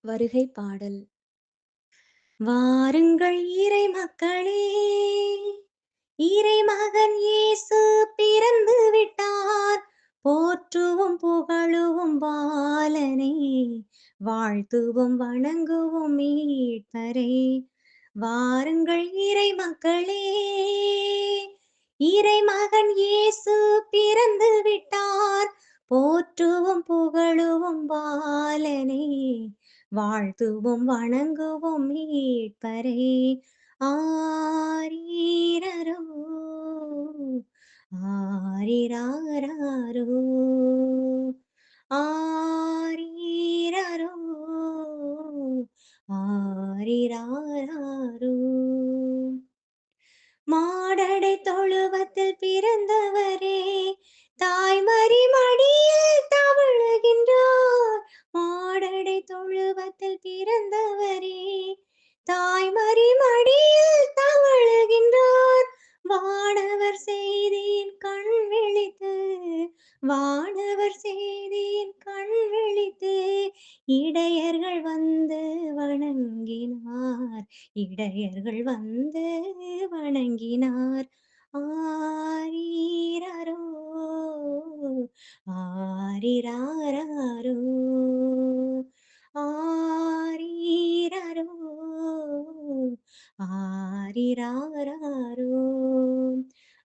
வருகை பாடல். வாருங்கள் இறை மக்களே, இறைமகன் இயேசு பிறந்து விட்டார். போற்றுவோம் புகழுவோம் பாலனை, வாழ்த்துவோம் வணங்குவோம் மீட்பரை. வாருங்கள் இறை மக்களே, இறைமகன் இயேசு பிறந்து விட்டார். போற்றுவோம் புகழுவோம் பாலனை, வாழ்த்துவோம் வணங்குவோம் மீட்பரை. ஆரீரரோ ஆரிராரோ ஆரீரரோ ஆரிராரோ. மாடடை தொழுவத்தில் பிறந்தவரே, தாய்மறி மடியில் தவழுகின்றார். மாடடை தொழுவத்தில் பிறந்தவரே, தாய்மறி மடியில் தவழுகின்றார். வானவர் செய்தியின் கண் விழித்து, வானவர் செய்தியின் கண் விழித்து, இடையர்கள் வந்து வணங்கினார். இடையர்கள் வந்து வணங்கினார். ஆரீரரோ ஆரிராரோ ஆரீரரோ ஆரிராரோ.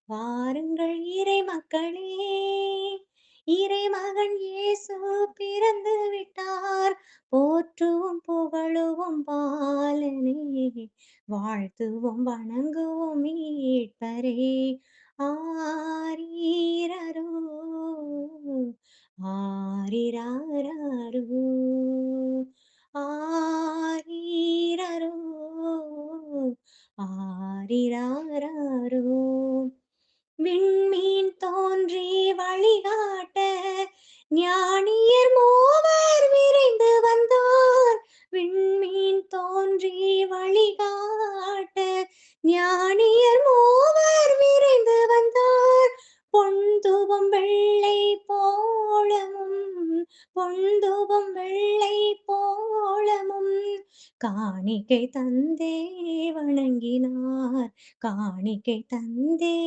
வாருங்கள் இறை மக்களே, இறைமகன் இயேசு பிறந்து விட்டார். போற்றுவோம் புகழுவோம் பாலனை, வாழ்த்துவோம் வணங்குவோம் மீட்பரே. ஆரீரரோ ஆரிராரோ ஆரீரரோ ஆரிராரோ. விண்மீன் தோன்றி வழிகாட்ட, ஞானியர் மூவர் விரைந்து வந்தார். விண்மீன் தோன்றி வழிகாட்ட, ஞானியர் மூவர் விரைந்து வந்தார். பொன்தூபம் வெள்ளை போலமும், பொன்தூபம் வெள்ளை போலமும், காணிக்கை தந்தே வணங்கினார். காணிக்கை தந்தே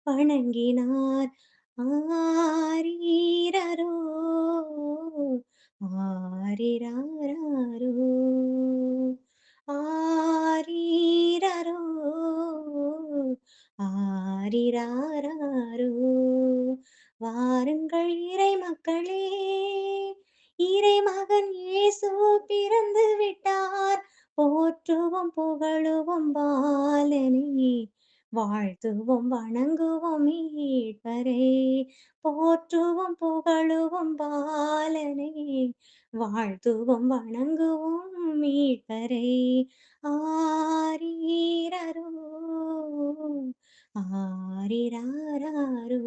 வணங்கினார். ஆரீரரோ ஆரிராரோ ஆரீரரோ ஆரிராரோ. வாருங்கள் இறை மக்களே, இறைமகன் இயேசு பிறந்து விட்டார். போற்றுவோம் புகழுவோம் பாலனை, வாழ்த்துவோம் வணங்குவோம் மீட்பரை. போற்றுவோம் புகழுவோம் பாலனை, வாழ்த்துவோம் வணங்குவோம் மீட்பரை. ஆரீரரோ ஆரிராரோ